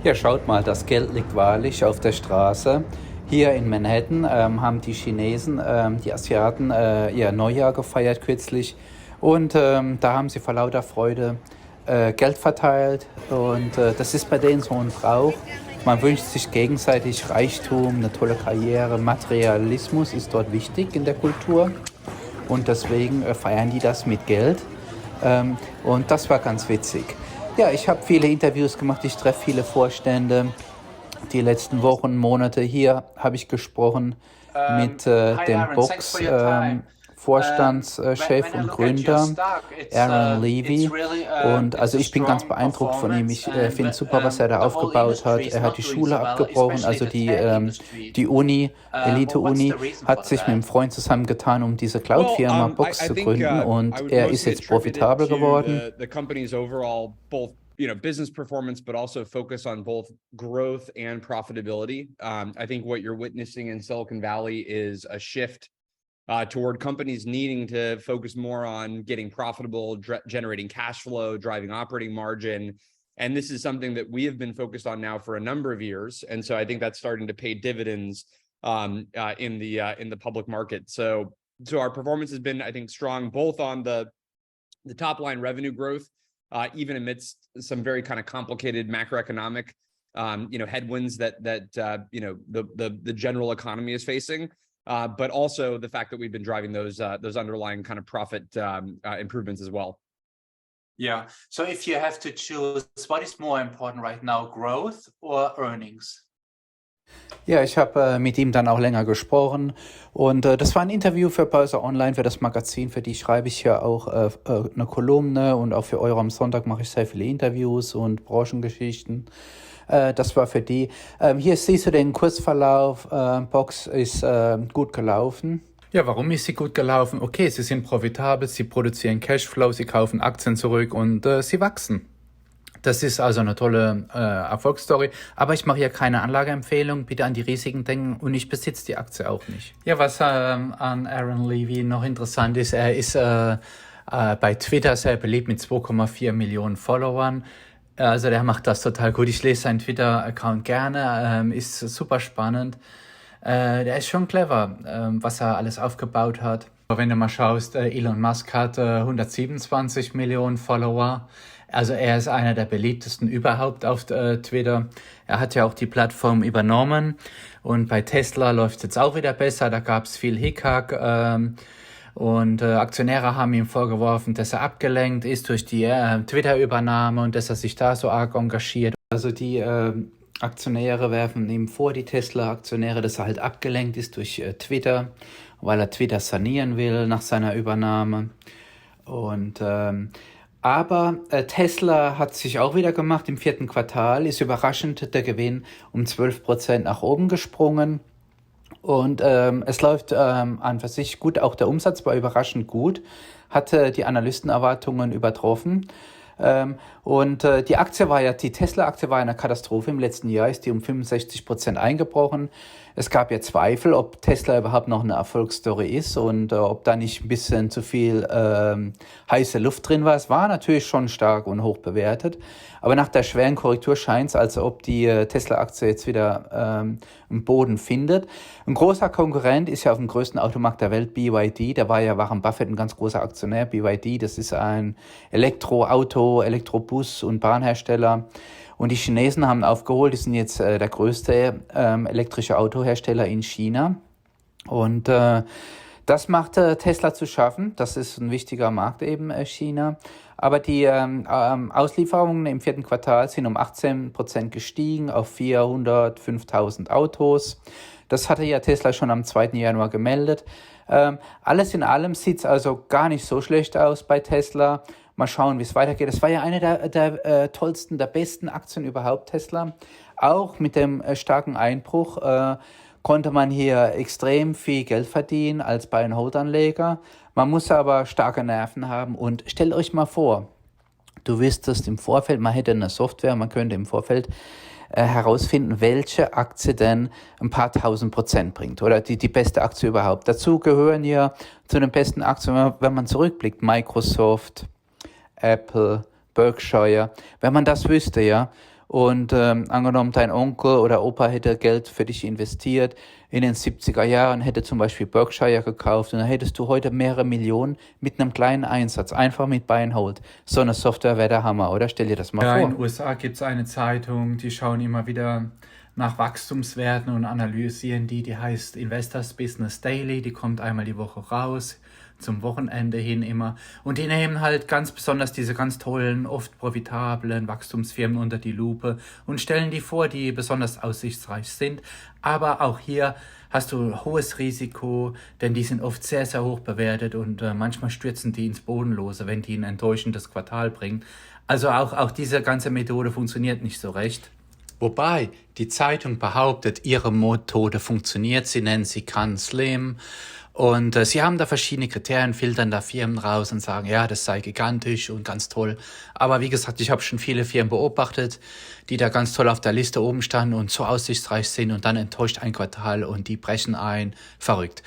Ja, schaut mal, das Geld liegt wahrlich auf der Straße. Hier in Manhattan haben die Chinesen, die Asiaten, ihr Neujahr gefeiert kürzlich. Und da haben sie vor lauter Freude Geld verteilt. Und das ist bei denen so ein Brauch. Man wünscht sich gegenseitig Reichtum, eine tolle Karriere. Materialismus ist dort wichtig in der Kultur. Und deswegen feiern die das mit Geld. Und das war ganz witzig. Ja, ich habe viele Interviews gemacht, ich treffe viele Vorstände. Die letzten Wochen, Monate hier habe ich gesprochen mit dem Box Vorstandschef und Gründer, Levie. Und also ich bin ganz beeindruckt von ihm. Ich finde super, was er da aufgebaut hat. Er hat die Schule abgebrochen, also die Uni, Elite-Uni, hat sich mit einem Freund zusammengetan, um diese Cloud-Firma Box zu gründen. Und er ist jetzt profitabel geworden. Business performance, but also focus on both growth and profitability. I think what you're witnessing in Silicon Valley is a shift toward companies needing to focus more on getting profitable, generating cash flow, driving operating margin. And this is something that we have been focused on now for a number of years. And so I think that's starting to pay dividends in the public market. So our performance has been, I think, strong, both on the top line revenue growth, even amidst some very kind of complicated macroeconomic, headwinds that the general economy is facing, but also the fact that we've been driving those underlying kind of profit improvements as well. Yeah. So if you have to choose, what is more important right now, growth or earnings? Ja, ich habe mit ihm dann auch länger gesprochen und das war ein Interview für Börse Online, für das Magazin, für die schreibe ich ja auch eine Kolumne und auch für Euro am Sonntag mache ich sehr viele Interviews und Branchengeschichten. Das war für die. Hier siehst du den Kursverlauf. Box ist gut gelaufen. Ja, warum ist sie gut gelaufen? Okay, sie sind profitabel, sie produzieren Cashflow, sie kaufen Aktien zurück und sie wachsen. Das ist also eine tolle Erfolgsstory, aber ich mache hier keine Anlageempfehlung, bitte an die Risiken denken und ich besitze die Aktie auch nicht. Ja, was an Aaron Levie noch interessant ist, er ist bei Twitter sehr beliebt mit 2,4 Millionen Followern. Also der macht das total gut, ich lese seinen Twitter-Account gerne, ist super spannend. Der ist schon clever, was er alles aufgebaut hat. Wenn du mal schaust, Elon Musk hat 127 Millionen Follower. Also er ist einer der beliebtesten überhaupt auf Twitter. Er hat ja auch die Plattform übernommen und bei Tesla läuft es jetzt auch wieder besser. Da gab es viel Hickhack und Aktionäre haben ihm vorgeworfen, dass er abgelenkt ist durch die Twitter-Übernahme und dass er sich da so arg engagiert. Also die Aktionäre werfen ihm vor, die Tesla-Aktionäre, dass er halt abgelenkt ist durch Twitter, weil er Twitter sanieren will nach seiner Übernahme. Und aber Tesla hat sich auch wieder gemacht im 4. Quartal, ist überraschend der Gewinn um 12% nach oben gesprungen und es läuft an für sich gut, auch der Umsatz war überraschend gut, hatte die Analystenerwartungen übertroffen und die Tesla-Aktie war eine Katastrophe im letzten Jahr, ist die um 65% eingebrochen. Es gab ja Zweifel, ob Tesla überhaupt noch eine Erfolgsstory ist und ob da nicht ein bisschen zu viel heiße Luft drin war. Es war natürlich schon stark und hoch bewertet, aber nach der schweren Korrektur scheint es, als ob die Tesla-Aktie jetzt wieder einen Boden findet. Ein großer Konkurrent ist ja auf dem größten Automarkt der Welt, BYD. Da war ja Warren Buffett ein ganz großer Aktionär. BYD, das ist ein Elektroauto, Elektrobus- und Bahnhersteller. Und die Chinesen haben aufgeholt, die sind jetzt der größte elektrische Autohersteller in China. Und das macht Tesla zu schaffen. Das ist ein wichtiger Markt eben, China. Aber die Auslieferungen im 4. Quartal sind um 18% gestiegen auf 405.000 Autos. Das hatte ja Tesla schon am 2. Januar gemeldet. Alles in allem sieht es also gar nicht so schlecht aus bei Tesla. Mal schauen, wie es weitergeht. Das war ja eine der tollsten, der besten Aktien überhaupt, Tesla. Auch mit dem starken Einbruch konnte man hier extrem viel Geld verdienen als Buy-and-Hold-Anleger. Man muss aber starke Nerven haben und stellt euch mal vor, du wüsstest im Vorfeld, man hätte eine Software, man könnte im Vorfeld herausfinden, welche Aktie denn ein paar tausend Prozent bringt oder die beste Aktie überhaupt. Dazu gehören ja zu den besten Aktien, wenn man zurückblickt, Microsoft, Apple, Berkshire, wenn man das wüsste, ja. Und angenommen, dein Onkel oder Opa hätte Geld für dich investiert in den 70er Jahren, hätte zum Beispiel Berkshire gekauft und dann hättest du heute mehrere Millionen mit einem kleinen Einsatz, einfach mit Buy and Hold. So eine Software wäre der Hammer, oder? Stell dir das mal Ja, vor. in den USA gibt es eine Zeitung, die schauen immer wieder nach Wachstumswerten und analysieren die. Die heißt Investors Business Daily. Die kommt einmal die Woche raus, zum Wochenende hin immer. Und die nehmen halt ganz besonders diese ganz tollen, oft profitablen Wachstumsfirmen unter die Lupe und stellen die vor, die besonders aussichtsreich sind. Aber auch hier hast du hohes Risiko, denn die sind oft sehr, sehr hoch bewertet und manchmal stürzen die ins Bodenlose, wenn die ein enttäuschendes Quartal bringen. Also auch diese ganze Methode funktioniert nicht so recht. Wobei die Zeitung behauptet, ihre Methode funktioniert. Sie nennen sie Can Slim. Und sie haben da verschiedene Kriterien, filtern da Firmen raus und sagen, ja, das sei gigantisch und ganz toll. Aber wie gesagt, ich habe schon viele Firmen beobachtet, die da ganz toll auf der Liste oben standen und so aussichtsreich sind und dann enttäuscht ein Quartal und die brechen ein. Verrückt.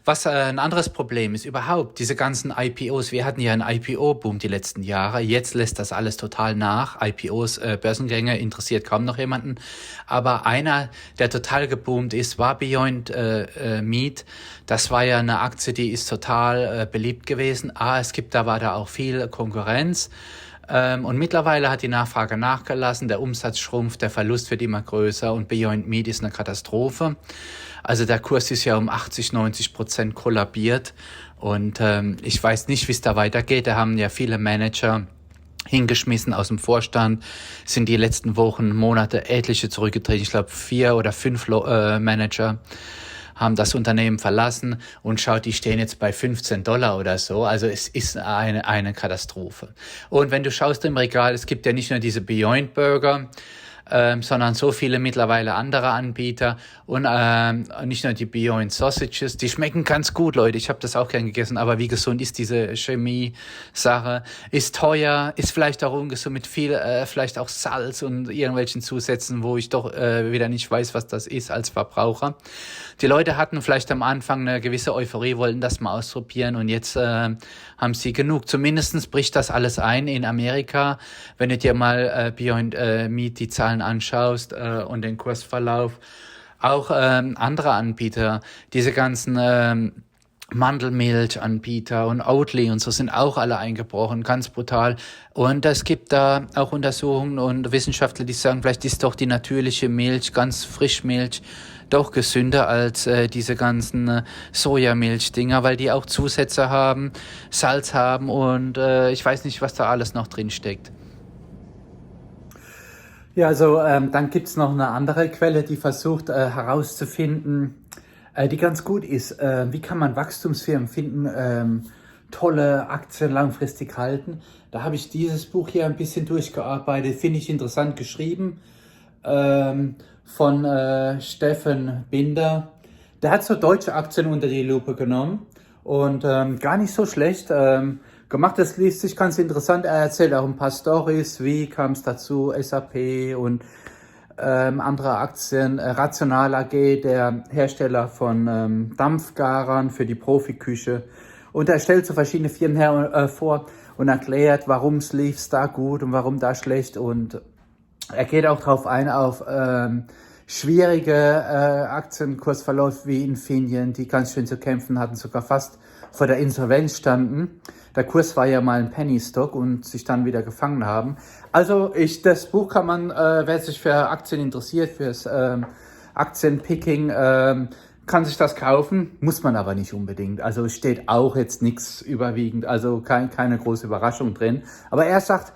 Was ein anderes Problem ist überhaupt, diese ganzen IPOs. Wir hatten ja einen IPO-Boom die letzten Jahre. Jetzt lässt das alles total nach. IPOs, Börsengänge interessiert kaum noch jemanden. Aber einer, der total geboomt ist, war Beyond Meat. Das war ja eine Aktie, die ist total beliebt gewesen. War da auch viel Konkurrenz. Und mittlerweile hat die Nachfrage nachgelassen, der Umsatz schrumpft, der Verlust wird immer größer und Beyond Meat ist eine Katastrophe. Also der Kurs ist ja um 80-90% kollabiert und ich weiß nicht, wie es da weitergeht. Da haben ja viele Manager hingeschmissen aus dem Vorstand, sind die letzten Wochen, Monate etliche zurückgetreten. Ich glaube 4 oder 5 Manager haben das Unternehmen verlassen und schaut, die stehen jetzt bei $15 oder so. Also es ist eine Katastrophe. Und wenn du schaust im Regal, es gibt ja nicht nur diese Beyond Burger, sondern so viele mittlerweile andere Anbieter und nicht nur die Beyond Sausages, die schmecken ganz gut, Leute. Ich habe das auch gern gegessen, aber wie gesund ist diese Chemie-Sache? Ist teuer, ist vielleicht auch ungesund mit viel, vielleicht auch Salz und irgendwelchen Zusätzen, wo ich doch wieder nicht weiß, was das ist als Verbraucher. Die Leute hatten vielleicht am Anfang eine gewisse Euphorie, wollten das mal ausprobieren und jetzt haben sie genug. Zumindestens bricht das alles ein in Amerika. Wenn du dir mal Beyond Meat die Zahlen anschaust und den Kursverlauf, auch andere Anbieter, diese ganzen Mandelmilchanbieter und Oatly und so sind auch alle eingebrochen, ganz brutal. Und es gibt da auch Untersuchungen und Wissenschaftler, die sagen, vielleicht ist doch die natürliche Milch, ganz Frischmilch, doch gesünder als diese ganzen Sojamilch-Dinger, weil die auch Zusätze haben, Salz haben und ich weiß nicht, was da alles noch drin steckt. Ja, also dann gibt's noch eine andere Quelle, die versucht herauszufinden, die ganz gut ist. Wie kann man Wachstumsfirmen finden, tolle Aktien langfristig halten? Da habe ich dieses Buch hier ein bisschen durchgearbeitet, finde ich interessant geschrieben, von Steffen Binder. Der hat so deutsche Aktien unter die Lupe genommen und gar nicht so schlecht gemacht. Das liest sich ganz interessant. Er erzählt auch ein paar Storys, wie kam es dazu, SAP und andere Aktien, Rational AG, der Hersteller von Dampfgarern für die Profiküche. Und er stellt so verschiedene Firmen vor und erklärt, warum es lief da gut und warum da schlecht. Und er geht auch darauf ein, auf schwierige Aktienkursverlauf wie Infineon, die ganz schön zu kämpfen hatten, sogar fast vor der Insolvenz standen. Der Kurs war ja mal ein Penny Stock und sich dann wieder gefangen haben. Also das Buch kann man, wer sich für Aktien interessiert, fürs Aktienpicking, kann sich das kaufen, muss man aber nicht unbedingt. Also es steht auch jetzt nichts überwiegend, also keine große Überraschung drin. Aber er sagt,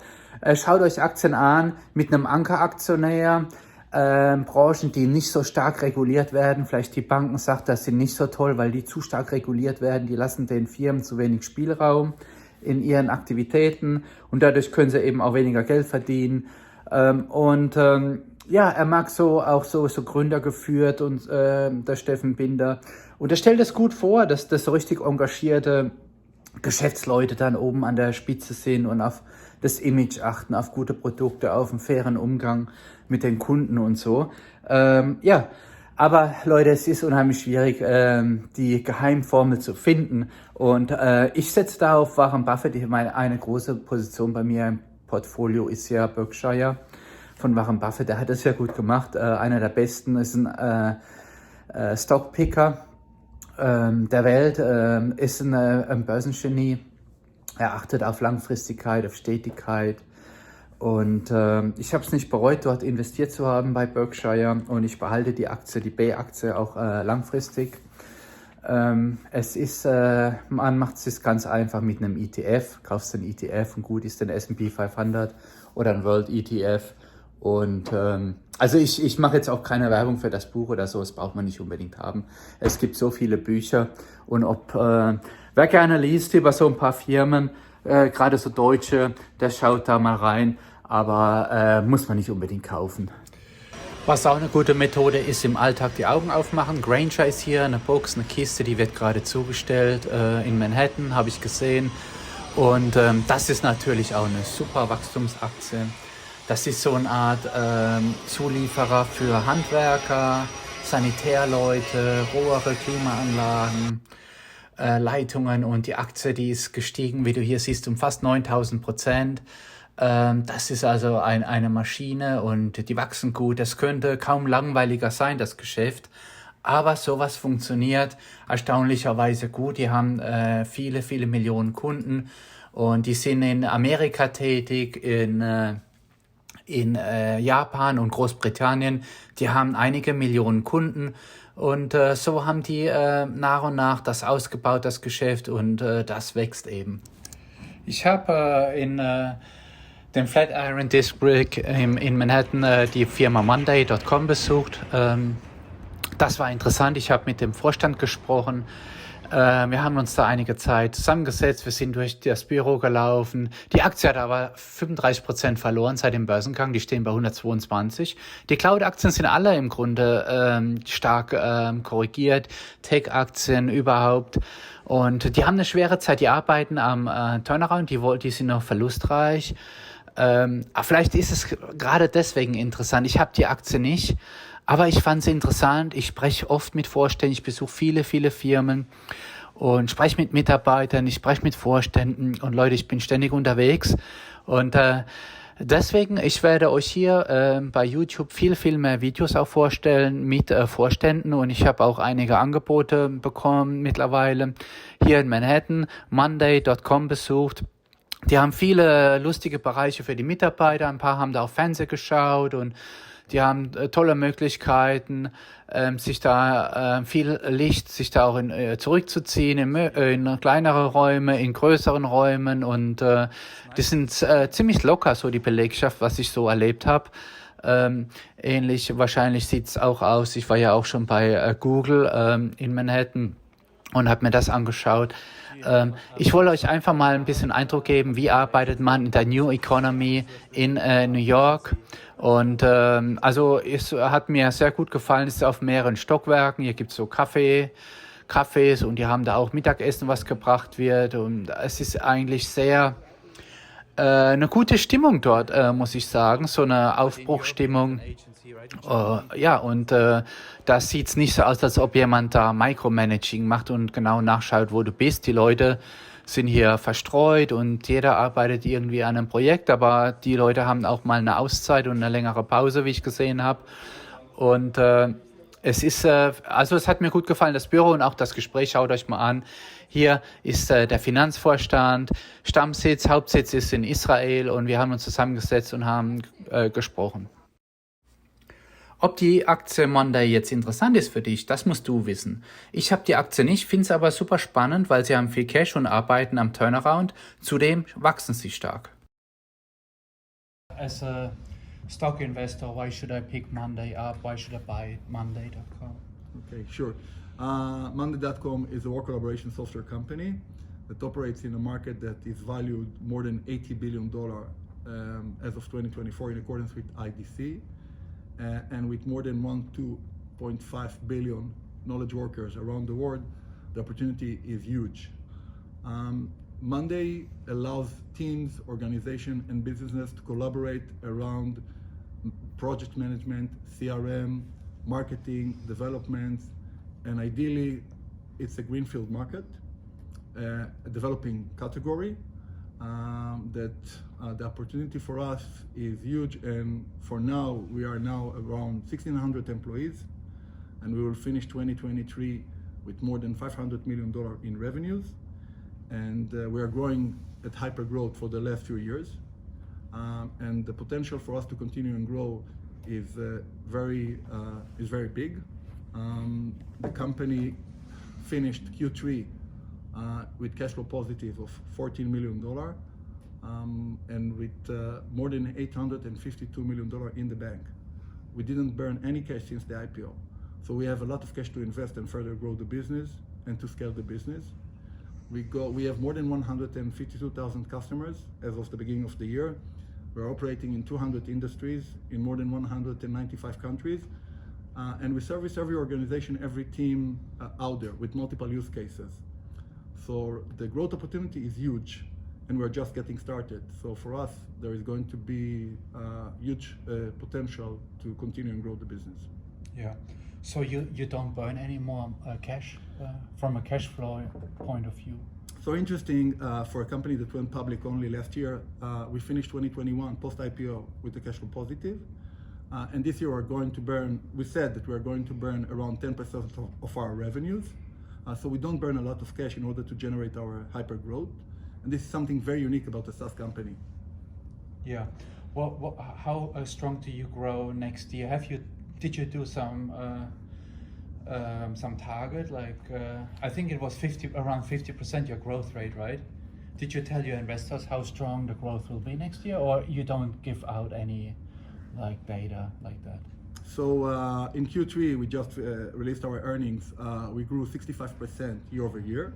schaut euch Aktien an mit einem Ankeraktionär, Branchen, die nicht so stark reguliert werden. Vielleicht die Banken sagt, das sind nicht so toll, weil die zu stark reguliert werden. Die lassen den Firmen zu wenig Spielraum in ihren Aktivitäten und dadurch können sie eben auch weniger Geld verdienen. Ja, er mag auch so Gründer geführt und der Steffen Binder. Und er stellt es gut vor, dass das so richtig engagierte Geschäftsleute dann oben an der Spitze sind und auf das Image achten, auf gute Produkte, auf einen fairen Umgang mit den Kunden und so. Ja, aber Leute, es ist unheimlich schwierig, die Geheimformel zu finden. Und ich setze da auf Warren Buffett. Eine große Position bei mir im Portfolio ist ja Berkshire. von Warren Buffett, der hat das ja gut gemacht. Einer der besten ist ein Stockpicker der Welt, ist ein Börsengenie. Er achtet auf Langfristigkeit, auf Stetigkeit. Und ich habe es nicht bereut, dort investiert zu haben bei Berkshire, und ich behalte die Aktie, die B-Aktie, auch langfristig. Es ist, man macht es ganz einfach mit einem ETF, kaufst einen ETF und gut ist, den S&P 500 oder ein World ETF. Und also ich mache jetzt auch keine Werbung für das Buch oder so, das braucht man nicht unbedingt haben. Es gibt so viele Bücher, und wer gerne liest über so ein paar Firmen, gerade so Deutsche, der schaut da mal rein, aber muss man nicht unbedingt kaufen. Was auch eine gute Methode ist, im Alltag die Augen aufmachen. Grainger ist hier, eine Box, eine Kiste, die wird gerade zugestellt in Manhattan, habe ich gesehen. Und das ist natürlich auch eine super Wachstumsaktie. Das ist so eine Art Zulieferer für Handwerker, Sanitärleute, Rohre, Klimaanlagen, Leitungen, und die Aktie, die ist gestiegen, wie du hier siehst, um fast 9.000%. Das ist also eine Maschine, und die wachsen gut. Das könnte kaum langweiliger sein, das Geschäft. Aber sowas funktioniert erstaunlicherweise gut. Die haben viele, viele Millionen Kunden, und die sind in Amerika tätig, in Japan und Großbritannien. Die haben einige Millionen Kunden, und so haben die nach und nach das ausgebaut, das Geschäft, und das wächst eben. Ich habe in dem Flatiron District in Manhattan die Firma Monday.com besucht. Das war interessant. Ich habe mit dem Vorstand gesprochen. Wir haben uns da einige Zeit zusammengesetzt. Wir sind durch das Büro gelaufen. Die Aktie hat aber 35% verloren seit dem Börsengang. Die stehen bei 122. Die Cloud-Aktien sind alle im Grunde stark korrigiert. Tech-Aktien überhaupt. Und die haben eine schwere Zeit. Die arbeiten am Turnaround. Die sind noch verlustreich. Aber vielleicht ist es gerade deswegen interessant. Ich habe die Aktie nicht, aber ich fand sie interessant. Ich spreche oft mit Vorständen, ich besuche viele, viele Firmen und spreche mit Mitarbeitern, ich spreche mit Vorständen, und Leute, ich bin ständig unterwegs, und deswegen, ich werde euch hier bei YouTube viel, viel mehr Videos auch vorstellen mit Vorständen, und ich habe auch einige Angebote bekommen mittlerweile hier in Manhattan, Monday.com besucht. Die haben viele lustige Bereiche für die Mitarbeiter. Ein paar haben da auf Fernsehen geschaut, und die haben tolle Möglichkeiten, sich da viel Licht, sich da auch zurückzuziehen in kleinere Räume, in größeren Räumen, und die sind ziemlich locker, so die Belegschaft, was ich so erlebt habe. Ähnlich wahrscheinlich sieht's auch aus. Ich war ja auch schon bei Google in Manhattan und habe mir das angeschaut. Ich wollte euch einfach mal ein bisschen Eindruck geben, wie arbeitet man in der New Economy in New York. Und also es hat mir sehr gut gefallen, es ist auf mehreren Stockwerken. Hier gibt es so Cafés, und die haben da auch Mittagessen, was gebracht wird. Und es ist eigentlich sehr eine gute Stimmung dort, muss ich sagen, so eine Aufbruchstimmung. Ja, und da sieht es nicht so aus, als ob jemand da Micromanaging macht und genau nachschaut, wo du bist. Die Leute sind hier verstreut, und jeder arbeitet irgendwie an einem Projekt, aber die Leute haben auch mal eine Auszeit und eine längere Pause, wie ich gesehen habe. Und es hat mir gut gefallen, das Büro und auch das Gespräch. Schaut euch mal an. Hier ist der Finanzvorstand, Stammsitz, Hauptsitz ist in Israel, und wir haben uns zusammengesetzt und haben gesprochen. Ob die Aktie Monday jetzt interessant ist für dich, das musst du wissen. Ich habe die Aktie nicht, finde es aber super spannend, weil sie haben viel Cash und arbeiten am Turnaround. Zudem wachsen sie stark. As a stock investor, why should I pick Monday up? Why should I buy Monday.com? Okay, sure. Monday.com is a work collaboration software company that operates in a market that is valued more than $80 billion as of 2024 in accordance with IDC. And with more than 2.5 billion knowledge workers around the world, the opportunity is huge. Monday allows teams, organizations, and businesses to collaborate around project management, CRM, marketing, development, and ideally, it's a greenfield market, a developing category, that the opportunity for us is huge, and for now, we are now around 1,600 employees, and we will finish 2023 with more than $500 million in revenues, and we are growing at hyper growth for the last few years, and the potential for us to continue and grow is very big. The company finished Q3 with cash flow positive of $14 million, and with more than $852 million in the bank. We didn't burn any cash since the IPO. So we have a lot of cash to invest and further grow the business and to scale the business. We have more than 152,000 customers as of the beginning of the year. We're operating in 200 industries in more than 195 countries. And we service every organization, every team out there with multiple use cases. So the growth opportunity is huge, and we're just getting started. So for us, there is going to be huge potential to continue and grow the business. Yeah. So you don't burn any more cash from a cash flow point of view? So interesting, for a company that went public only last year, we finished 2021 post-IPO with a cash flow positive. And this year we said that we're going to burn around 10% of our revenues. So we don't burn a lot of cash in order to generate our hyper growth. And this is something very unique about a SaaS company. Yeah. Well, how strong do you grow next year? Did you do some target, like I think it was around 50% your growth rate, right? Did you tell your investors how strong the growth will be next year, or you don't give out any like data like that? So in Q3, we just released our earnings. We grew 65% year over year.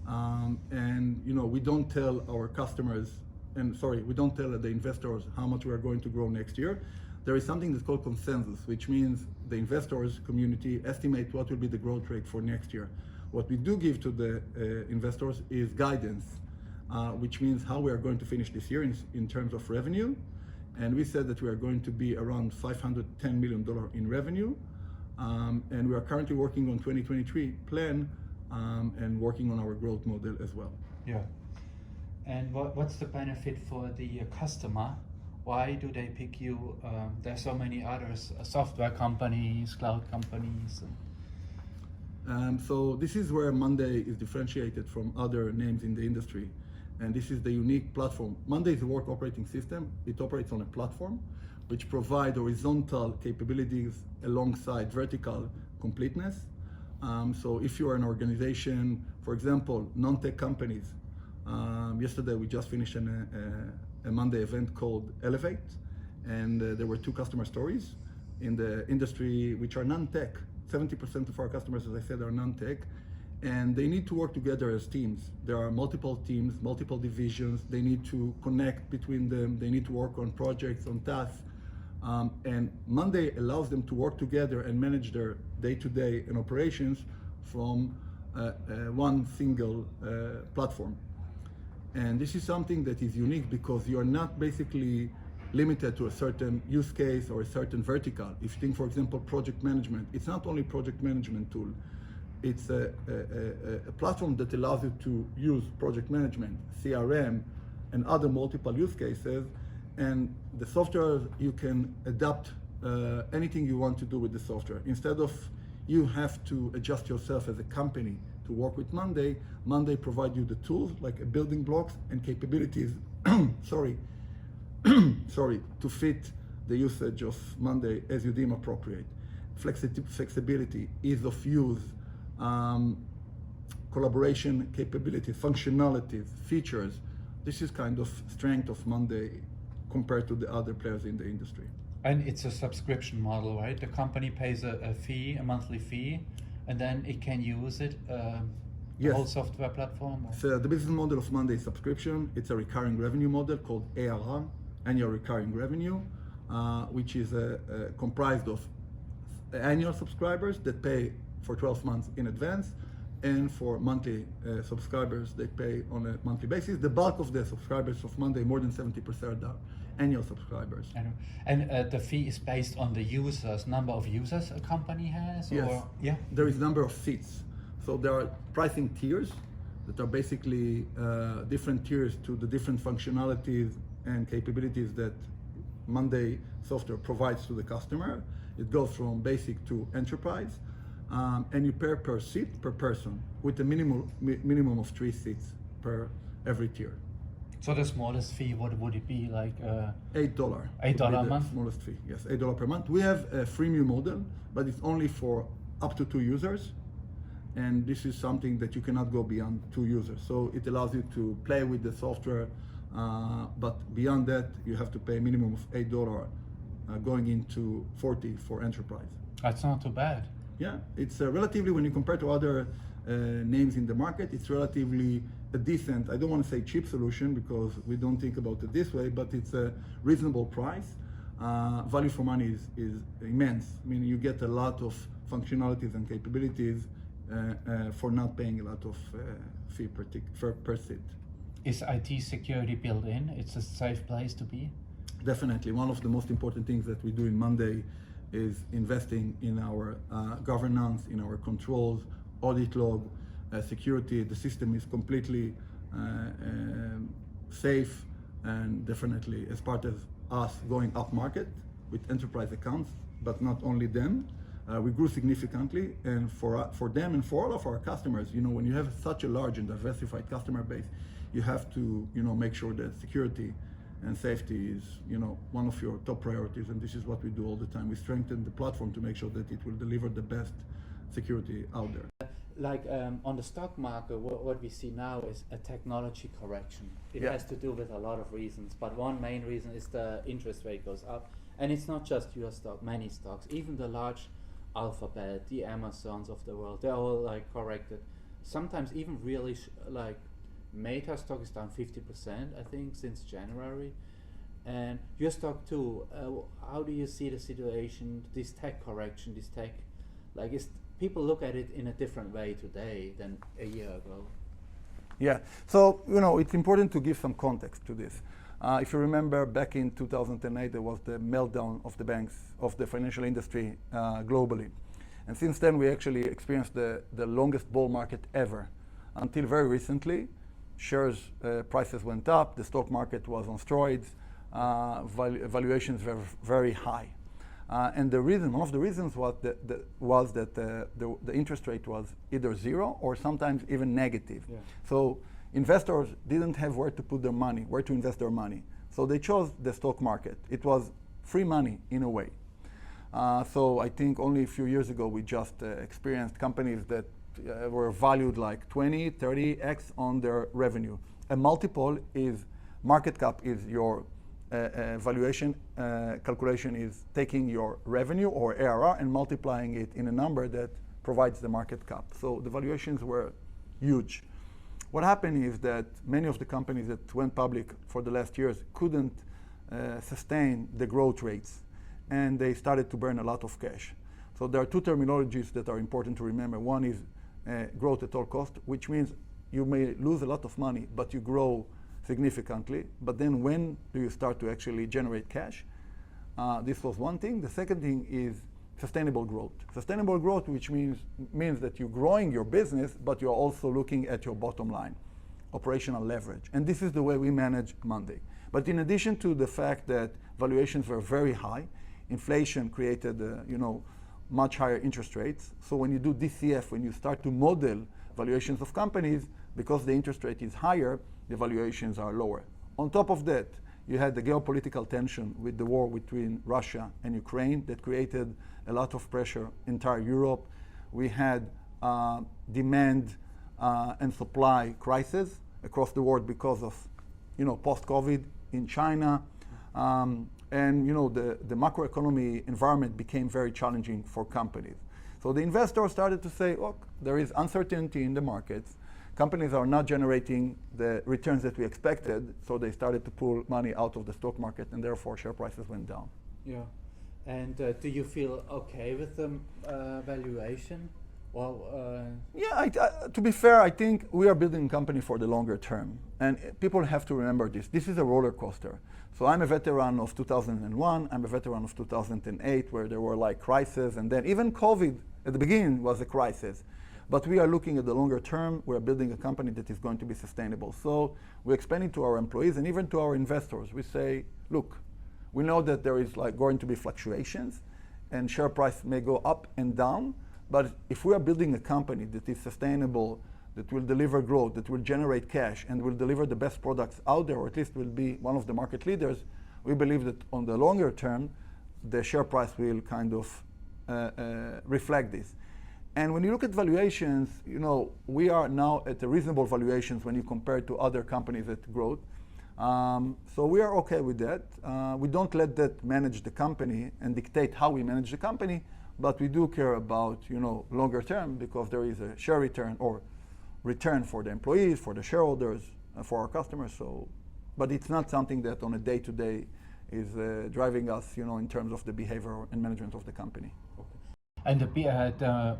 And we don't tell our customers, we don't tell the investors how much we are going to grow next year. There is something that's called consensus, which means the investors community estimate what will be the growth rate for next year. What we do give to the investors is guidance, which means how we are going to finish this year in terms of revenue. And we said that we are going to be around $510 million in revenue. And we are currently working on 2023 plan and working on our growth model as well. Yeah. And what's the benefit for the customer? Why do they pick you? There's so many others, software companies, cloud companies. So this is where Monday is differentiated from other names in the industry. And this is the unique platform. Monday is a work operating system. It operates on a platform which provides horizontal capabilities alongside vertical completeness. So if you are an organization, for example, non-tech companies, yesterday we just finished a Monday event called Elevate, and there were 2 customer stories in the industry which are non-tech. 70% of our customers, as I said, are non-tech, and they need to work together as teams. There are multiple teams, multiple divisions. They need to connect between them. They need to work on projects, on tasks. And Monday allows them to work together and manage their day-to-day and operations from one single platform. And this is something that is unique because you are not basically limited to a certain use case or a certain vertical. If you think, for example, project management, it's not only project management tool. It's a platform that allows you to use project management, CRM, and other multiple use cases. And the software, you can adapt anything you want to do with the software. Instead of you have to adjust yourself as a company to work with Monday, Monday provides you the tools like building blocks and capabilities, to fit the usage of Monday as you deem appropriate. Flexibility, ease of use, collaboration capabilities, functionalities, features. This is kind of strength of Monday compared to the other players in the industry. And it's a subscription model, right? The company pays a fee, a monthly fee, and then it can use it, the whole software platform? So the business model of Monday is subscription. It's a recurring revenue model called ARR, annual recurring revenue, which is comprised of annual subscribers that pay for 12 months in advance, and for monthly subscribers, they pay on a monthly basis. The bulk of the subscribers of Monday, more than 70%, are annual subscribers. And the fee is based on the users, number of users a company has? Yes. Or, yeah? There is number of seats. So there are pricing tiers. that are basically different tiers to the different functionalities and capabilities that Monday software provides to the customer. It goes from basic to enterprise, and you pay per seat per person with a minimum of 3 seats per every tier. So the smallest fee, what would it be, like $8. $8 a month? Smallest fee, yes, $8 per month. We have a freemium model, but it's only for up to 2 users. And this is something that you cannot go beyond 2 users. So it allows you to play with the software, but beyond that, you have to pay a minimum of $8, going into $40 for enterprise. That's not too bad. Yeah, it's relatively, when you compare to other names in the market, it's relatively a decent, I don't want to say cheap solution because we don't think about it this way, but it's a reasonable price. Value for money is immense. I mean, you get a lot of functionalities and capabilities for not paying a lot of fee per seat. Is IT security built in? It's a safe place to be? Definitely. One of the most important things that we do in Monday is investing in our governance, in our controls, audit log, security. The system is completely safe, and definitely as part of us going up market with enterprise accounts, but not only them. We grew significantly, and for them and for all of our customers, you know, when you have such a large and diversified customer base, you have to, you know, make sure that security and safety is, you know, one of your top priorities, and this is what we do all the time. We strengthen the platform to make sure that it will deliver the best security out there. Like on the stock market, what we see now is a technology correction. It Yeah. has to do with a lot of reasons, but one main reason is the interest rate goes up. And it's not just your stock, many stocks, even the large Alphabet, the Amazons of the world, they're all like corrected. Sometimes even really like Meta stock is down 50%, I think, since January. And your stock too, how do you see the situation, this tech correction, this tech, like people look at it in a different way today than a year ago? Yeah, so, you know, it's important to give some context to this. If you remember, back in 2008, there was the meltdown of the banks, of the financial industry globally. And since then, we actually experienced the longest bull market ever. Until very recently, shares prices went up, the stock market was on steroids, valuations were very high. And the reason, one of the reasons was that the interest rate was either zero or sometimes even negative. Yeah. So investors didn't have where to put their money, where to invest their money. So they chose the stock market. It was free money in a way. So I think only a few years ago we just experienced companies that were valued like 20, 30x on their revenue. A multiple is, market cap is your valuation calculation is taking your revenue or ARR and multiplying it in a number that provides the market cap. So the valuations were huge. What happened is that many of the companies that went public for the last years couldn't sustain the growth rates, and they started to burn a lot of cash. So there are two terminologies that are important to remember. One is growth at all cost, which means you may lose a lot of money, but you grow significantly. But then when do you start to actually generate cash? This was one thing. The second thing is sustainable growth. Sustainable growth, which means that you're growing your business, but you're also looking at your bottom line, operational leverage. And this is the way we manage Monday. But in addition to the fact that valuations were very high, inflation created, much higher interest rates. So when you do DCF, when you start to model valuations of companies, because the interest rate is higher, the valuations are lower. On top of that, you had the geopolitical tension with the war between Russia and Ukraine that created a lot of pressure in entire Europe. We had demand and supply crisis across the world because of, post-COVID in China. And the macroeconomy environment became very challenging for companies. So the investors started to say, look, there is uncertainty in the markets. Companies are not generating the returns that we expected, so they started to pull money out of the stock market, and therefore share prices went down. Yeah. And do you feel okay with the valuation? Well, to be fair, I think we are building a company for the longer term. And people have to remember this. This is a roller coaster. So I'm a veteran of 2001. I'm a veteran of 2008, where there were like crises. And then even COVID at the beginning was a crisis. But we are looking at the longer term. We're building a company that is going to be sustainable. So we explain it to our employees and even to our investors. We say, look, we know that there is like going to be fluctuations and share price may go up and down. But if we are building a company that is sustainable, that will deliver growth, that will generate cash, and will deliver the best products out there, or at least will be one of the market leaders, we believe that on the longer term, the share price will kind of reflect this. And when you look at valuations, you know, we are now at a reasonable valuations when you compare to other companies at growth. So we are okay with that. We don't let that manage the company and dictate how we manage the company, but we do care about, you know, longer term, because there is a share return or return for the employees, for the shareholders, for our customers. So, but it's not something that on a day-to-day is driving us, you know, in terms of the behavior and management of the company. And the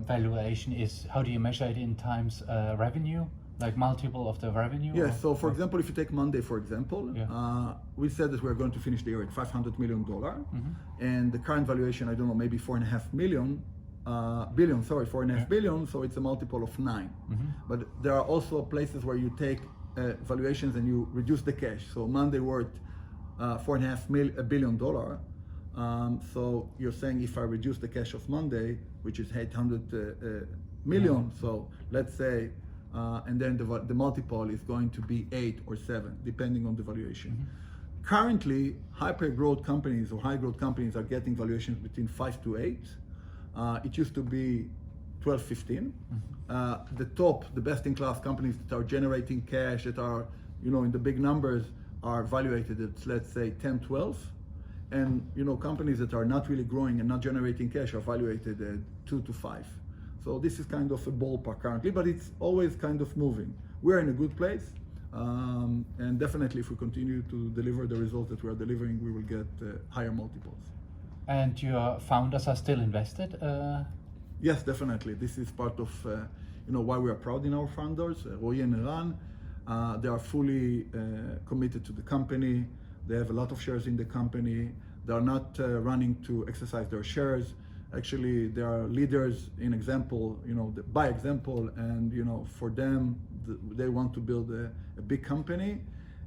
valuation is, how do you measure it in times revenue? Like multiple of the revenue? Yes, so for example, if you take Monday, for example, we said that we're going to finish the year at $500 million. And the current valuation, I don't know, maybe 4.5 billion, so it's a multiple of 9. But there are also places where you take valuations and you reduce the cash. So Monday worth $4.5 billion. So you're saying if I reduce the cash of Monday, which is 800 million, so let's say, and then the multiple is going to be 8 or 7, depending on the valuation. Currently, hyper-growth companies or high-growth companies are getting valuations between 5 to 8. It used to be 12, 15. The best-in-class companies that are generating cash, that are, you know, in the big numbers, are valuated at, let's say, 10, 12. And, you know, companies that are not really growing and not generating cash are valuated at 2 to 5. So this is kind of a ballpark currently, but it's always kind of moving. We're in a good place. And definitely if we continue to deliver the results that we are delivering, we will get higher multiples. And your founders are still invested? Yes, definitely. This is part of you know, why we are proud in our founders, Roy and Eran. They are fully committed to the company. They have a lot of shares in the company. They are not running to exercise their shares. Actually, they are leaders in example, you know, by example, and, you know, for them, they want to build a big company.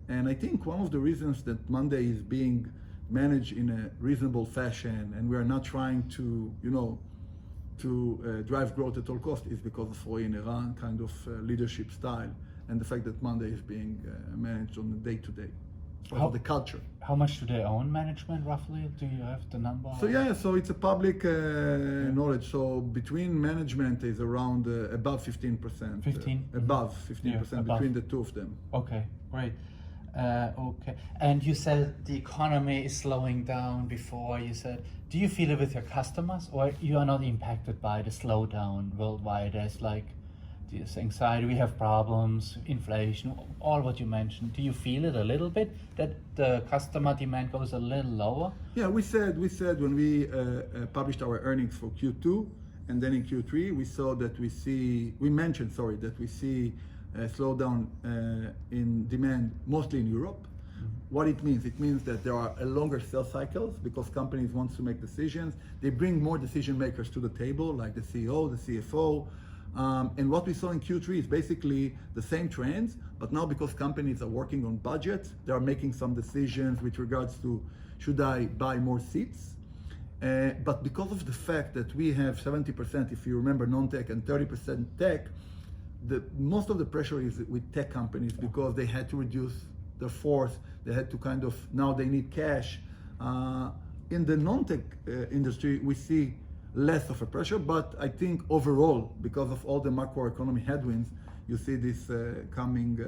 And I think one of the reasons that Monday is being managed in a reasonable fashion, and we are not trying to, you know, to drive growth at all costs, is because of Roy and Eran kind of leadership style, and the fact that Monday is being managed on a day-to-day. How the culture. How much do they own management roughly? Do you have the number? So yeah, so it's a public knowledge. So between management is around above 15%. 15? Above 15% between the two of them. Okay, great. Okay, and you said the economy is slowing down before. You said, do you feel it with your customers, or you are not impacted by the slowdown worldwide? There's like this anxiety, we have problems, inflation, all what you mentioned. Do you feel it a little bit, that the customer demand goes a little lower? Yeah, we said when we published our earnings for Q2, and then in Q3, we mentioned that we see a slowdown in demand, mostly in Europe. What it means that there are longer sales cycles because companies want to make decisions. They bring more decision makers to the table, like the CEO, the CFO. And what we saw in Q3 is basically the same trends, but now because companies are working on budgets, they are making some decisions with regards to, should I buy more seats? But because of the fact that we have 70%, if you remember, non-tech and 30% tech, most of the pressure is with tech companies because they had to reduce their force. They had to now they need cash. In the non-tech industry, we see less of a pressure, but I think overall, because of all the macroeconomic headwinds, you see this coming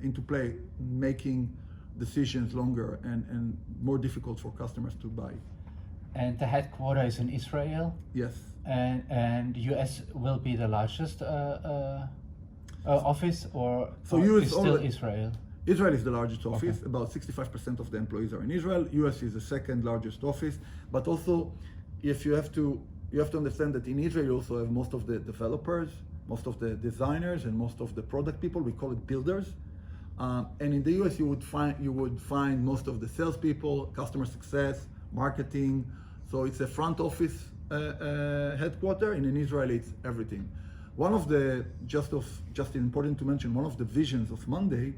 into play, making decisions longer and more difficult for customers to buy. And the headquarters is in Israel? Yes. And US will be the largest office, or is still Israel? Israel is the largest office. Okay. About 65% of the employees are in Israel. US is the second largest office, but also if you have to understand that in Israel you also have most of the developers, most of the designers, and most of the product people. We call it builders. And in the US you would find most of the salespeople, customer success, marketing. So it's a front office headquarter, and in Israel it's everything. one of the, just important to mention, one of the visions of Monday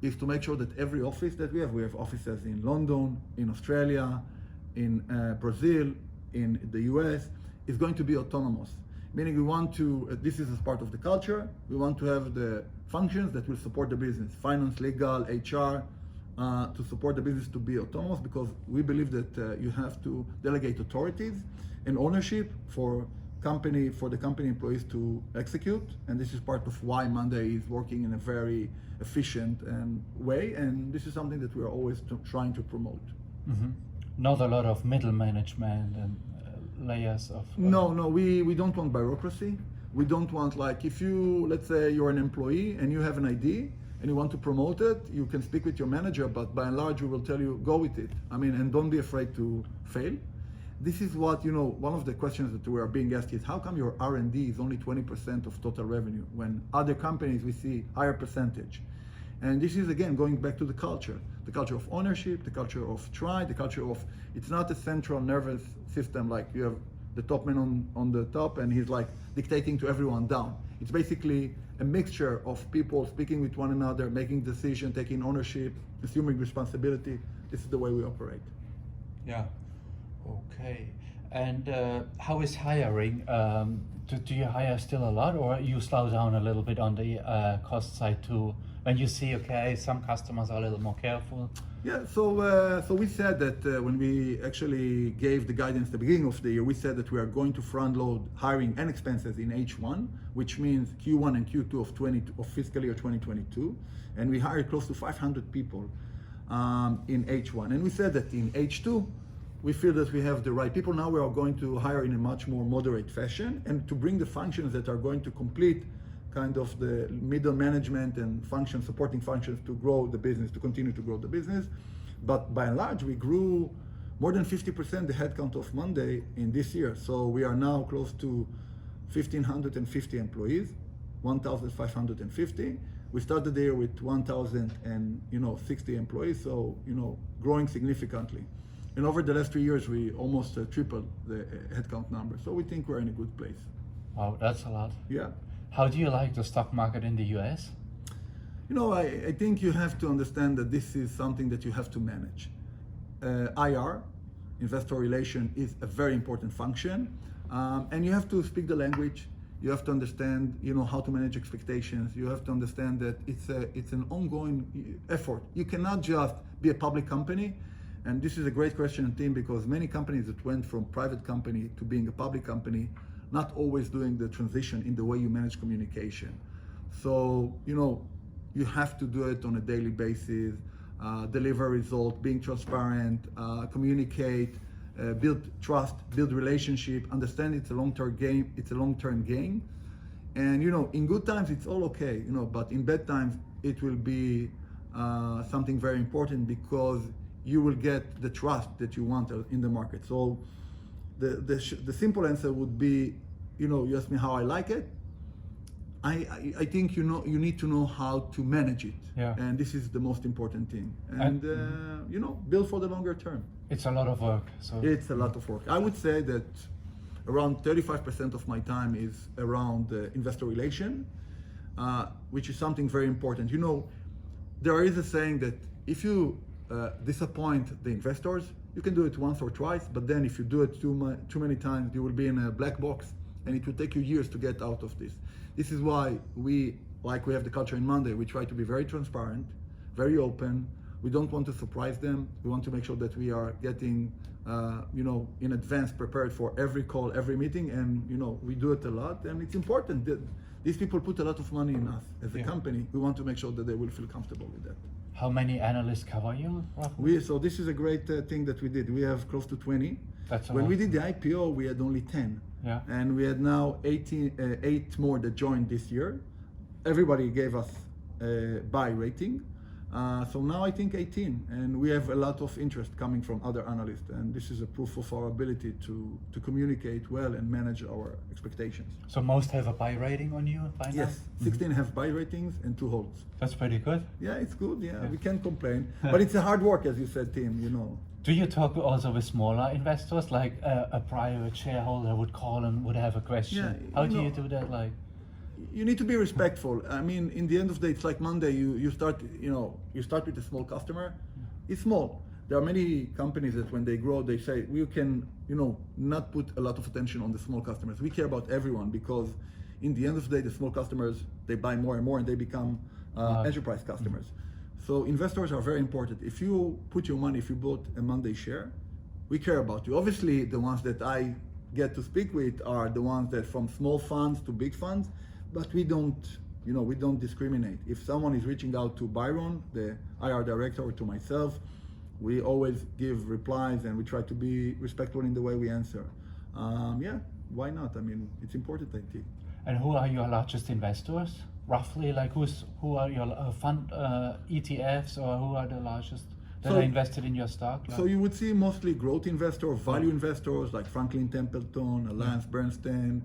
is to make sure that every office that we have offices in London, in Australia, in Brazil, in the US, is going to be autonomous. Meaning we want to, this is as part of the culture, we want to have the functions that will support the business, finance, legal, HR, to support the business to be autonomous, because we believe that you have to delegate authorities and ownership for the company employees to execute, and this is part of why Monday is working in a very efficient way, and this is something that we are always trying to promote. Mm-hmm. Not a lot of middle management and layers of... No, we don't want bureaucracy. We don't want, like, if you, let's say you're an employee and you have an idea and you want to promote it, you can speak with your manager, but by and large we will tell you, go with it. I mean, and don't be afraid to fail. This is what, one of the questions that we are being asked is, how come your R&D is only 20% of total revenue when other companies we see higher percentage? And this is, again, going back to the culture of ownership, the culture of try, the culture of, it's not a central nervous system like you have the top man on the top and he's like dictating to everyone down. It's basically a mixture of people speaking with one another, making decisions, taking ownership, assuming responsibility. This is the way we operate. Yeah. Okay. And how is hiring? Do you hire still a lot, or you slow down a little bit on the cost side too? When you see, okay, some customers are a little more careful. Yeah, so we said that when we actually gave the guidance at the beginning of the year, we said that we are going to front load hiring and expenses in H1, which means Q1 and Q2 of fiscal year 2022. And we hired close to 500 people in H1. And we said that in H2, we feel that we have the right people. Now we are going to hire in a much more moderate fashion and to bring the functions that are going to complete kind of the middle management and functions, supporting functions to grow the business, to continue to grow the business. But by and large, we grew more than 50% the headcount of Monday in this year. So we are now close to 1,550 employees, 1,550. We started the year with 1,060 employees, so growing significantly. And over the last 3 years, we almost tripled the headcount number. So we think we're in a good place. Wow, that's a lot. Yeah. How do you like the stock market in the US? I think you have to understand that this is something that you have to manage. IR, investor relation, is a very important function. And you have to speak the language. You have to understand, how to manage expectations. You have to understand that it's an ongoing effort. You cannot just be a public company. And this is a great question, Tim, because many companies that went from private company to being a public company, not always doing the transition in the way you manage communication. So, you have to do it on a daily basis, deliver results, being transparent, communicate, build trust, build relationship, understand it's a long-term game. It's a long-term game. And, in good times, it's all okay, but in bad times, it will be something very important because you will get the trust that you want in the market. So the simple answer would be, you ask me how I like it. I think you need to know how to manage it. Yeah. And this is the most important thing. And build for the longer term. It's a lot of work. So it's a lot of work. I would say that around 35% of my time is around investor relation, which is something very important. There is a saying that if you disappoint the investors, you can do it once or twice, but then if you do it too many times, you will be in a black box and it will take you years to get out of this. This is why we have the culture in Monday, we try to be very transparent, very open. We don't want to surprise them. We want to make sure that we are getting, in advance prepared for every call, every meeting, and we do it a lot. And it's important that these people put a lot of money in us as a company. We want to make sure that they will feel comfortable with that. How many analysts cover you, roughly? So this is a great thing that we did. We have close to 20. That's a when lot. we did the IPO, we had only 10. Yeah. And we had now 8 more that joined this year. Everybody gave us a buy rating. So now I think 18, and we have a lot of interest coming from other analysts, and this is a proof of our ability to communicate well and manage our expectations. So most have a buy rating on you by now? Yes, 16 have buy ratings and 2 holds. That's pretty good. Yeah, it's good, yeah. We can't complain. But it's a hard work, as you said, Tim, Do you talk also with smaller investors, like a private shareholder would call and would have a question? Yeah, How do you do that? You need to be respectful. I mean, in the end of the day, it's like Monday. You start with a small customer. It's small. There are many companies that when they grow, they say we can, not put a lot of attention on the small customers. We care about everyone because, in the end of the day, the small customers they buy more and more and they become enterprise customers. So investors are very important. If you put your money, if you bought a Monday share, we care about you. Obviously, the ones that I get to speak with are the ones that from small funds to big funds. But we don't discriminate. If someone is reaching out to Byron, the IR director, or to myself, we always give replies and we try to be respectful in the way we answer. Why not? I mean, it's important, I think. And who are your largest investors? Roughly, like who are your fund ETFs, or who are the largest that are invested in your stock? So you would see mostly growth investors, value investors like Franklin Templeton, Alliance Bernstein,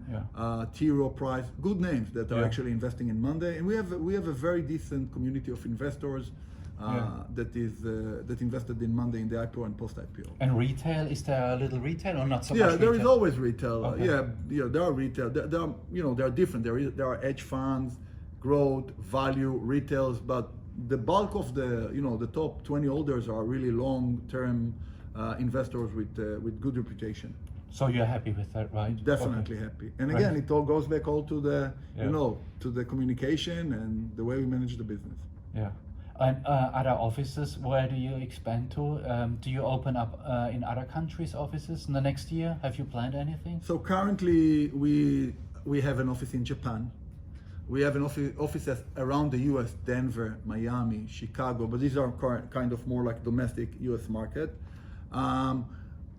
T. Rowe Price, good names that are actually investing in Monday. And we have a very decent community of investors that invested in Monday in the IPO and post-IPO. And retail, is there a little retail or not so much? Yeah, there retail? is always retail. Okay. There are retail. There are different. There are hedge funds, growth, value, retails, but the bulk of the top 20 holders are really long-term investors with good reputation. So you're happy with that, right? Definitely happy. And again, it all goes back to the to the communication and the way we manage the business. Yeah. And other offices, where do you expand to? Do you open up in other countries offices in the next year? Have you planned anything? So currently we have an office in Japan. We have an offices around the U.S., Denver, Miami, Chicago, but these are kind of more like domestic U.S. market.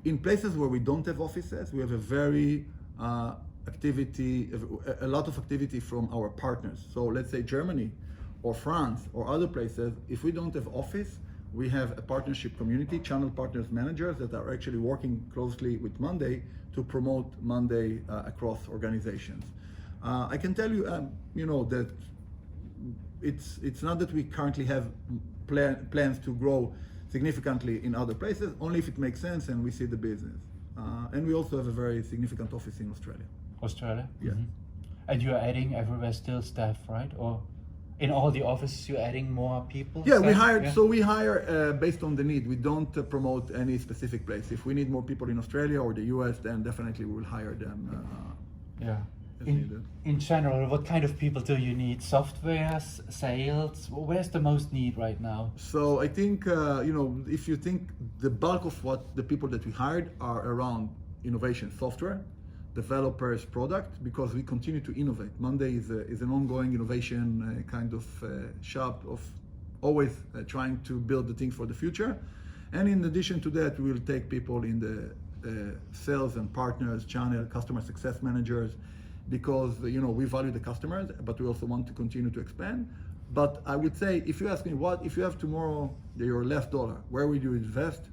In places where we don't have offices, we have a very a lot of activity from our partners. So let's say Germany or France or other places, if we don't have office, we have a partnership community, channel partners managers that are actually working closely with Monday to promote Monday across organizations. I can tell you, that it's not that we currently have plans to grow significantly in other places, only if it makes sense and we see the business. And we also have a very significant office in Australia. Australia? Yeah. Mm-hmm. And you're adding everywhere still staff, right? Or in all the offices you're adding more people? Yeah, staff? we hired. So we hire based on the need. We don't promote any specific place. If we need more people in Australia or the US, then definitely we will hire them. In general, what kind of people do you need? Software, sales? Where's the most need right now? So I think, if you think the bulk of what the people that we hired are around innovation, software, developers, product, because we continue to innovate. Monday is an ongoing innovation kind of shop of always trying to build the things for the future. And in addition to that, we will take people in the sales and partners, channel, customer success managers, because we value the customers, but we also want to continue to expand. But I would say, if you ask me if you have tomorrow your last dollar, where would you invest?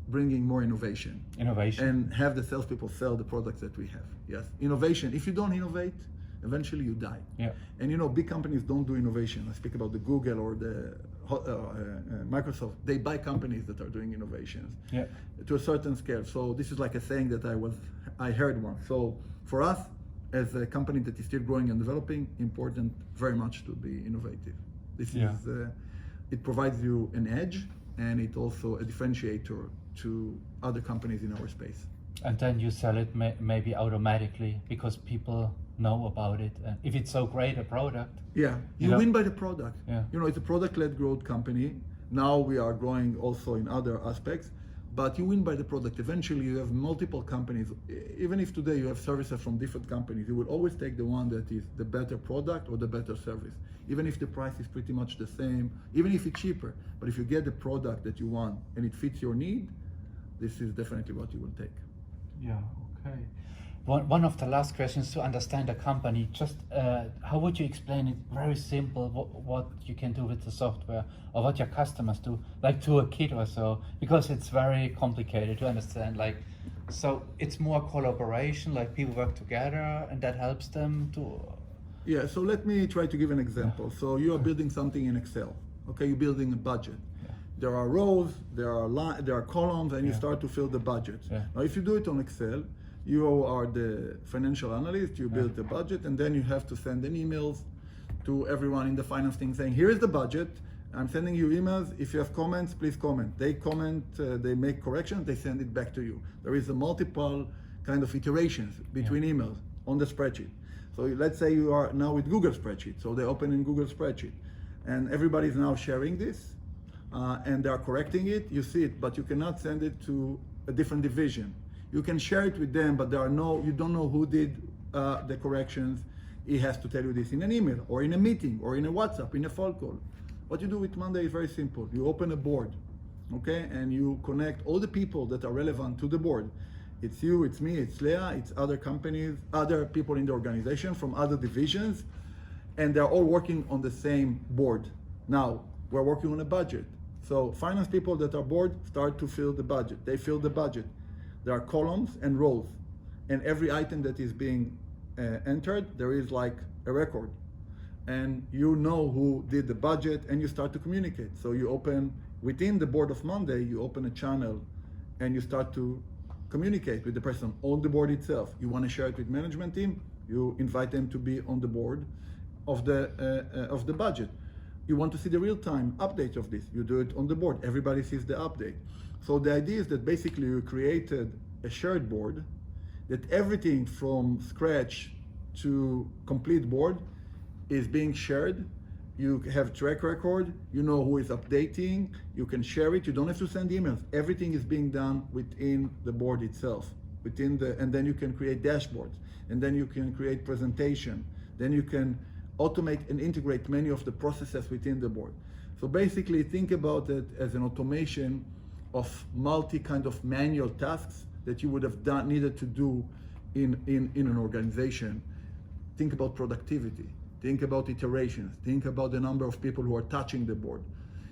Bringing more innovation. And have the salespeople sell the products that we have. Yes, innovation. If you don't innovate, eventually you die. Yeah. And big companies don't do innovation. I speak about the Google or the Microsoft. They buy companies that are doing innovations to a certain scale. So this is like a saying that I heard once. So for us, as a company that is still growing and developing, important very much to be innovative. This is it provides you an edge, and it's also a differentiator to other companies in our space. And then you sell it maybe automatically because people know about it. And if it's so great a product. Yeah, you win by the product. Yeah. It's a product-led growth company. Now we are growing also in other aspects, but you win by the product. Eventually you have multiple companies. Even if today you have services from different companies, you will always take the one that is the better product or the better service. Even if the price is pretty much the same, even if it's cheaper, but if you get the product that you want and it fits your need, this is definitely what you will take. Yeah, okay. One of the last questions to understand a company, just how would you explain it very simple, what you can do with the software or what your customers do, like to a kid or so, because it's very complicated to understand. So it's more collaboration, like people work together and that helps them to... Yeah, so let me try to give an example. So you are building something in Excel, okay? You're building a budget. There are rows, there are columns, and you start to fill the budget. Now, if you do it on Excel, You are the financial analyst, you build the budget, and then you have to send an emails to everyone in the finance team saying, here is the budget, I'm sending you emails, if you have comments, please comment. They comment, they make corrections, they send it back to you. There is a multiple kind of iterations between emails on the spreadsheet. So let's say you are now with Google Spreadsheet, so they open in Google Spreadsheet, and everybody is now sharing this, and they are correcting it, you see it, but you cannot send it to a different division. You can share it with them, but you don't know who did the corrections. He has to tell you this in an email, or in a meeting, or in a WhatsApp, in a phone call. What you do with Monday is very simple. You open a board, okay, and you connect all the people that are relevant to the board. It's you, it's me, it's Leah, it's other companies, other people in the organization from other divisions, and they're all working on the same board. Now, we're working on a budget. So finance people that are board start to fill the budget. They fill the budget. There are columns and rows, and every item that is being entered, there is like a record. And you know who did the budget, and you start to communicate. So you open, within the board of Monday, you open a channel, and you start to communicate with the person on the board itself. You want to share it with management team, you invite them to be on the board of the budget. You want to see the real-time update of this, you do it on the board. Everybody sees the update. So the idea is that basically you created a shared board that everything from scratch to complete board is being shared. You have track record, you know who is updating, you can share it, you don't have to send emails. Everything is being done within the board itself, and then you can create dashboards, and then you can create presentation, then you can automate and integrate many of the processes within the board. So basically think about it as an automation of multi kind of manual tasks that you would have needed to do in an organization. Think about productivity. Think about iterations. Think about the number of people who are touching the board.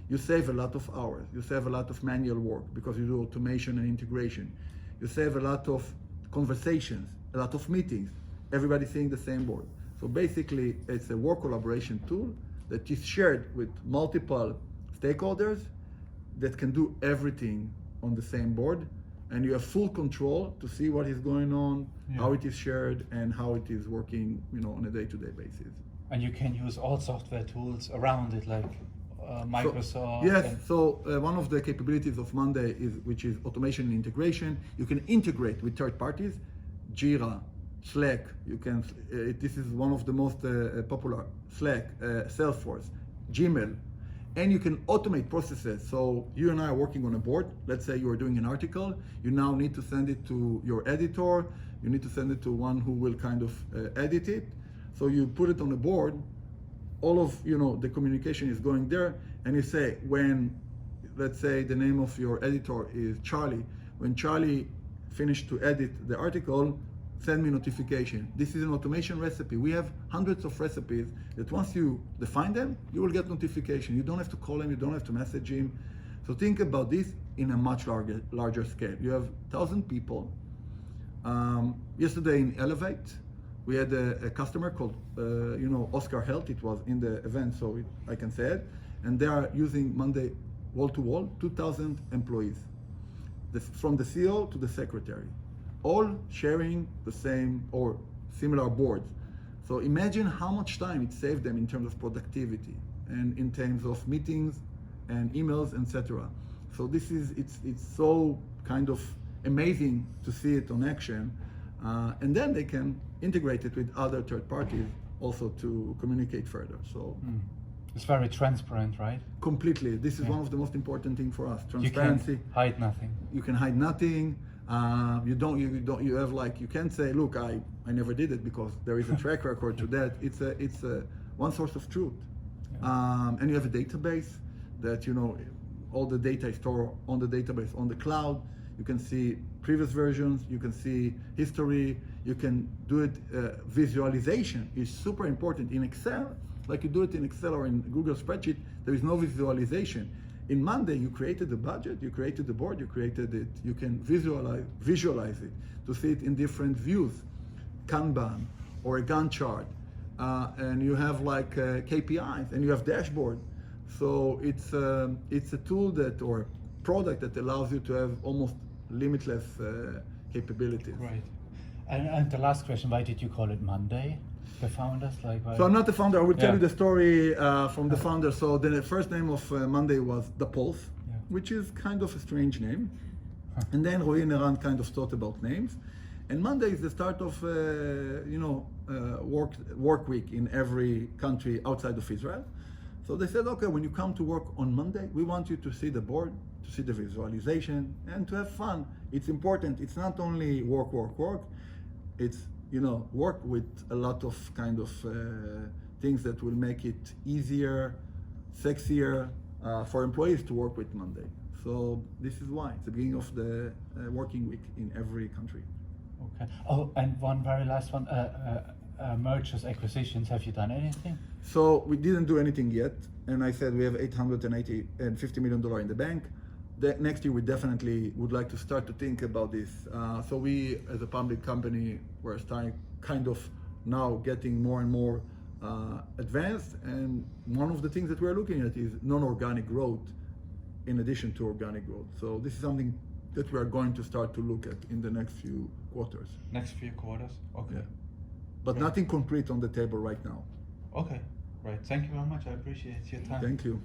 You save a lot of hours. You save a lot of manual work because you do automation and integration. You save a lot of conversations, a lot of meetings, everybody seeing the same board. So basically, it's a work collaboration tool that is shared with multiple stakeholders that can do everything on the same board, and you have full control to see what is going on, how it is shared, and how it is working, on a day-to-day basis. And you can use all software tools around it, like Microsoft. So one of the capabilities of Monday which is automation and integration. You can integrate with third parties, Jira, Slack. You can. This is one of the most popular. Slack, Salesforce, Gmail, and you can automate processes. So you and I are working on a board. Let's say you are doing an article. You now need to send it to your editor. You need to send it to one who will kind of edit it. So you put it on a board, all of the communication is going there, and you say when, let's say the name of your editor is Charlie, when Charlie finished to edit the article, send me notification. This is an automation recipe. We have hundreds of recipes that once you define them, you will get notification. You don't have to call him, you don't have to message him. So think about this in a much larger scale. You have 1,000 people. Yesterday in Elevate, we had a customer called, Oscar Health. It was in the event, so I can say it. And they are using Monday wall-to-wall, 2,000 employees, from the CEO to the secretary, all sharing the same or similar boards. So imagine how much time it saved them in terms of productivity and in terms of meetings and emails, etc. So it's so kind of amazing to see it on action. And then they can integrate it with other third parties also to communicate further. So it's very transparent, right? Completely. This is one of the most important things for us. Transparency. You can hide nothing. You can hide nothing. You have you can't say, look, I never did it, because there is a track record to that. It's a one source of truth. And you have a database that, all the data is stored on the database, on the cloud. You can see previous versions, you can see history, you can do it. Visualization is super important. In Excel, like you do it in Excel or in Google Spreadsheet, there is no visualization. In Monday, you created the budget, you created the board, you created it. You can visualize it to see it in different views, Kanban or a Gantt chart, and you have KPIs and you have dashboard. So it's a tool or product that allows you to have almost limitless capabilities. Right. And the last question, why did you call it Monday? The founders, like why? So I'm not the founder. I will tell Yeah. you the story from the founder. So the first name of Monday was The Pulse, Yeah. which is kind of a strange name. And then Roy and Eran kind of thought about names. And Monday is the start of work week in every country outside of Israel. So they said, okay, when you come to work on Monday, we want you to see the board, to see the visualization, and to have fun. It's important. It's not only work. It's work with a lot of kind of things that will make it easier, sexier for employees to work with Monday. So this is why it's the beginning of the working week in every country. Okay. Oh, and one very last one. Mergers, acquisitions. Have you done anything? So we didn't do anything yet, and I said we have $850 million in the bank. Next year we definitely would like to start to think about this. So we, as a public company, we're starting kind of now getting more and more advanced. And one of the things that we're looking at is non-organic growth in addition to organic growth. So this is something that we are going to start to look at in the next few quarters. Next few quarters. Okay. Yeah. But nothing concrete on the table right now. Okay. Right. Thank you very much. I appreciate your time. Thank you.